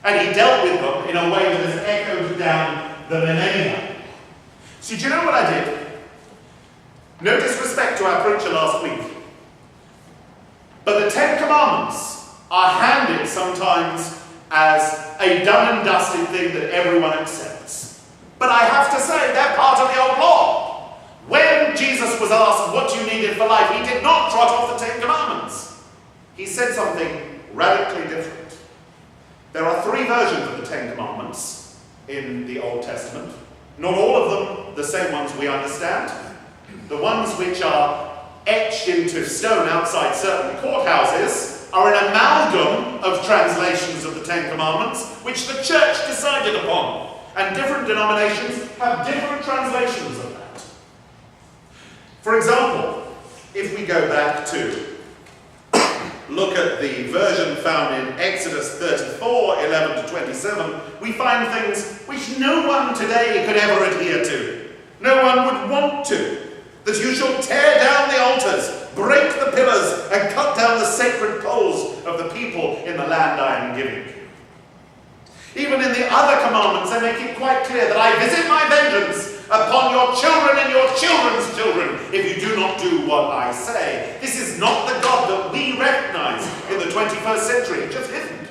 And he dealt with them in a way that has echoed down the millennia. So do you know what I did? No disrespect to our preacher last week, but the Ten Commandments are handed sometimes as a done and dusted thing that everyone accepts. But I have to say, they're part of the old law. When Jesus was asked what you needed for life, he did not trot off the Ten Commandments. He said something radically different. There are 3 versions of the Ten Commandments in the Old Testament. Not all of them the same ones we understand. The ones which are etched into stone outside certain courthouses are an amalgam of translations of the Ten Commandments which the church decided upon. And different denominations have different translations of that. For example, if we go back to look at the version found in Exodus 34, 11 to 27, we find things which no one today could ever adhere to. No one would want to. That you shall tear down the altars, break the pillars, and cut down the sacred poles of the people in the land I am giving you. Even in the other commandments, they make it quite clear that I visit my vengeance upon your children and your children's children if you do not do what I say. This is not the God that we recognize in the 21st century. It just isn't.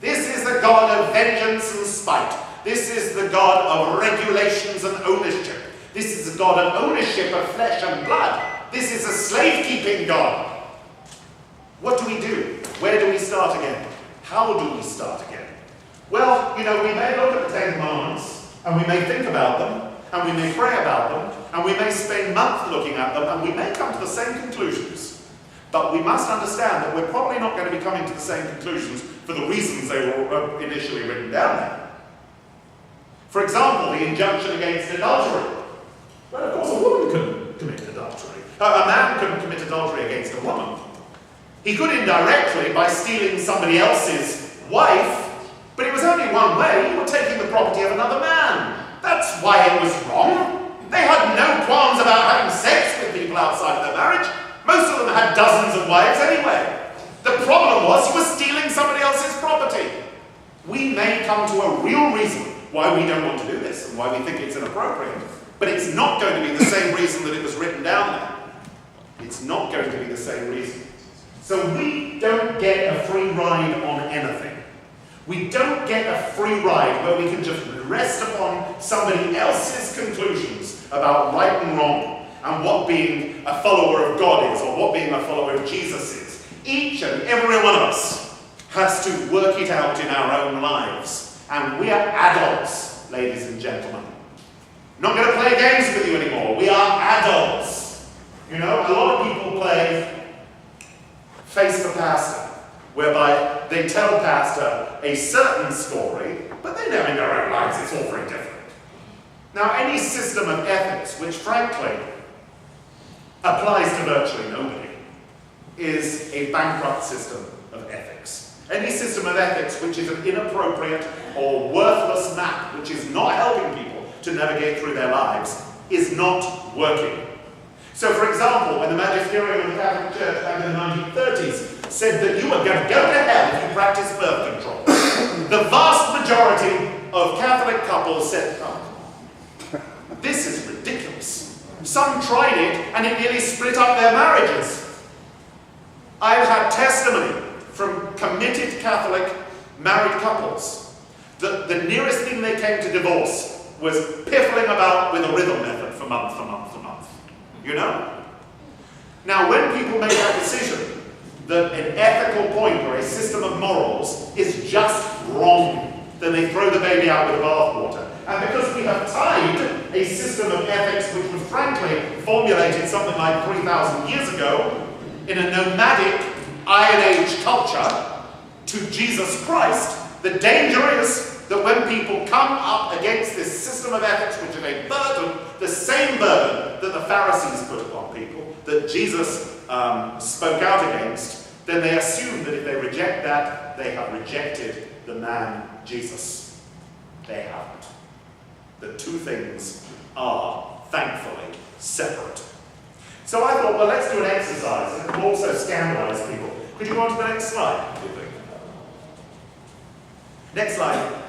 This is the God of vengeance and spite. This is the God of regulations and ownership. This is a God of ownership of flesh and blood. This is a slave-keeping God. What do we do? Where do we start again? How do we start again? Well, we may look at the Ten Commandments, and we may think about them, and we may pray about them, and we may spend months looking at them, and we may come to the same conclusions. But we must understand that we're probably not going to be coming to the same conclusions for the reasons they were initially written down there. For example, the injunction against adultery. Well, of course, a woman can commit adultery. A man can commit adultery against a woman. He could indirectly by stealing somebody else's wife, but it was only one way. You were taking the property of another man. That's why it was wrong. They had no qualms about having sex with people outside of their marriage. Most of them had dozens of wives anyway. The problem was you were stealing somebody else's property. We may come to a real reason why we don't want to do this and why we think it's inappropriate. But it's not going to be the same reason that it was written down there. It's not going to be the same reason. So we don't get a free ride on anything. We don't get a free ride where we can just rest upon somebody else's conclusions about right and wrong and what being a follower of God is or what being a follower of Jesus is. Each and every one of us has to work it out in our own lives. And we are adults, ladies and gentlemen. Not going to play games with you anymore. We are adults. A lot of people play face the pastor, whereby they tell pastor a certain story, but they know in their own lives it's all very different. Now, any system of ethics, which frankly applies to virtually nobody, is a bankrupt system of ethics. Any system of ethics which is an inappropriate or worthless map, which is not helping people to navigate through their lives, is not working. So, for example, when the magisterium of the Catholic Church back in the 1930s said that you were going to go to hell if you practice birth control, the vast majority of Catholic couples said, oh, this is ridiculous. Some tried it and it nearly split up their marriages. I've had testimony from committed Catholic married couples that the nearest thing they came to divorce was piffling about with a rhythm method for month. Now, when people make that decision that an ethical point or a system of morals is just wrong, then they throw the baby out with the bathwater. And because we have tied a system of ethics which was frankly formulated something like 3,000 years ago in a nomadic Iron Age culture to Jesus Christ, the danger is that when people come up against this system of ethics, which is a burden, the same burden that the Pharisees put upon people, that Jesus spoke out against, then they assume that if they reject that, they have rejected the man Jesus. They haven't. The two things are, thankfully, separate. So I thought, well, let's do an exercise, and it will also scandalize people. Could you go on to the next slide? Next slide.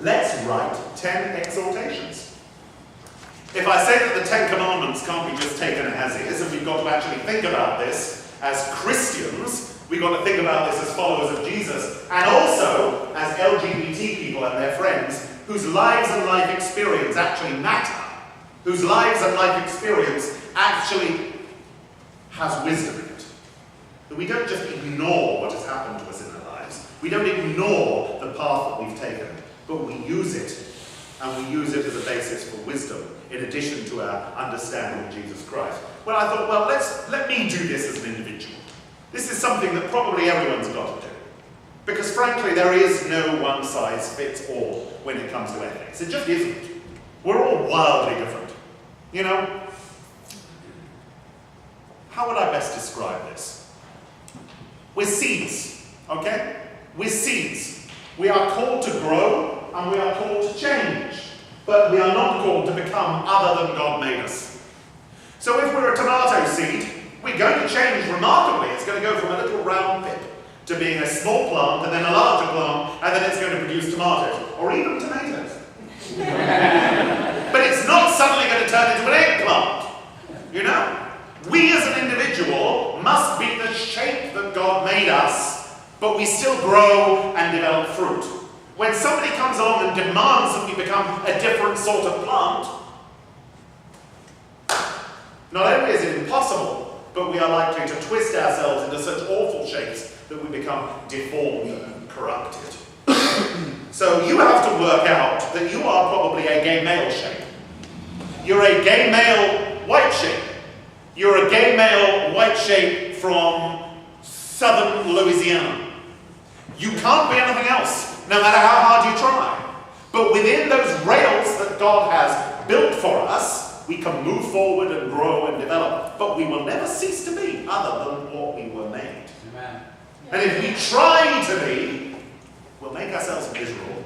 Let's write 10 exhortations. If I say that the 10 Commandments can't be just taken as is, and we've got to actually think about this as Christians, we've got to think about this as followers of Jesus, and also as LGBT people and their friends, whose lives and life experience actually matter, whose lives and life experience actually has wisdom in it. That we don't just ignore what has happened to us in our lives. We don't ignore the path that we've taken, but we use it, and we use it as a basis for wisdom, in addition to our understanding of Jesus Christ. Well, I thought, well, let me do this as an individual. This is something that probably everyone's got to do. Because frankly, there is no one size fits all when it comes to ethics. It just isn't. We're all wildly different. You know? How would I best describe this? We're seeds, okay? We're seeds. We are called to grow, and we are called to change. But we are not called to become other than God made us. So if we're a tomato seed, we're going to change remarkably. It's going to go from a little round pip to being a small plant, and then a larger plant, and then it's going to produce tomatoes, or even tomatoes. But it's not suddenly going to turn into an eggplant, you know? We as an individual must be the shape that God made us, but we still grow and develop fruit. When somebody comes along and demands that we become a different sort of plant, not only is it impossible, but we are likely to twist ourselves into such awful shapes that we become deformed and corrupted. So you have to work out that you are probably a gay male shape. You're a gay male white shape. You're a gay male white shape from southern Louisiana. You can't be anything else, no matter how hard you try. But within those rails that God has built for us, we can move forward and grow and develop. But we will never cease to be other than what we were made. Amen. And if we try to be, we'll make ourselves miserable.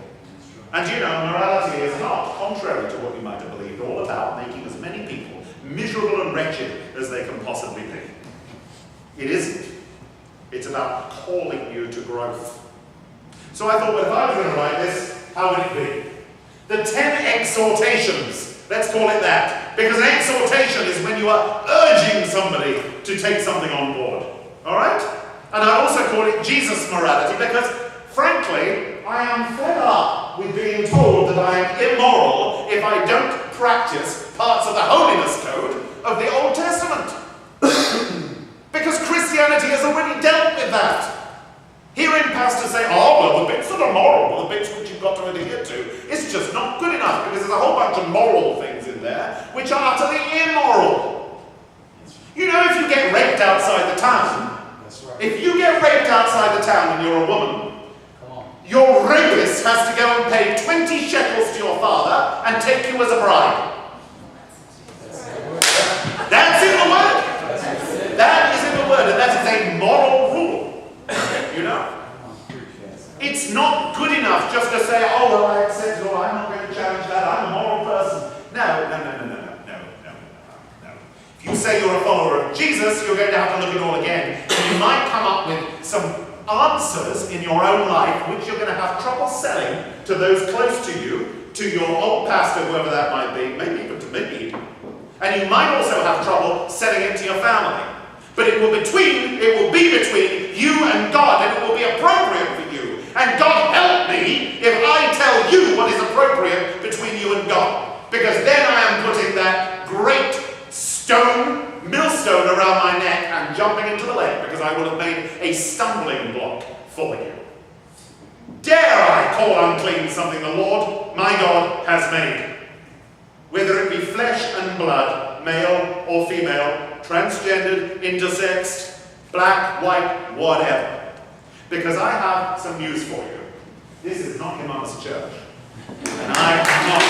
And you know, morality is not, contrary to what you might have believed, all about making as many people miserable and wretched as they can possibly be. It isn't. It's about calling you to growth. So I thought, well, if I was going to write this, how would it be? The 10 exhortations. Let's call it that. Because an exhortation is when you are urging somebody to take something on board. Alright? And I also call it Jesus morality because, frankly, I am fed up with being told that I am immoral if I don't practice parts of the holiness code of the Old Testament. Because Christianity has already dealt with that. Hearing pastors say, oh, well, the bits that are moral, the bits which you've got to adhere to, it's just not good enough because there's a whole bunch of moral things in there which are utterly immoral. You know, if you get raped outside the town, That's right. if you get raped outside the town and you're a woman, your rapist has to go and pay 20 shekels to your father and take you as a bride. That's in the word. That is in the word, and that is a moral rule. You know? It's not good enough just to say, oh, well, I accept it, or I'm not going to challenge that, I'm a moral person. No. If you say you're a follower of Jesus, you're going to have to look at it all again. And you might come up with some answers in your own life which you're going to have trouble selling to those close to you, to your old pastor, whoever that might be, maybe even to me. And you might also have trouble selling it to your family. But it will be between you and God, and it will be appropriate for you. And God help me if I tell you what is appropriate between you and God. Because then I am putting that great millstone around my neck and jumping into the lake, because I will have made a stumbling block for you. Dare I call unclean something the Lord my God has made? Whether it be flesh and blood, male or female, transgendered, intersexed, black, white, whatever. Because I have some news for you. This is not your mama's church. And I am not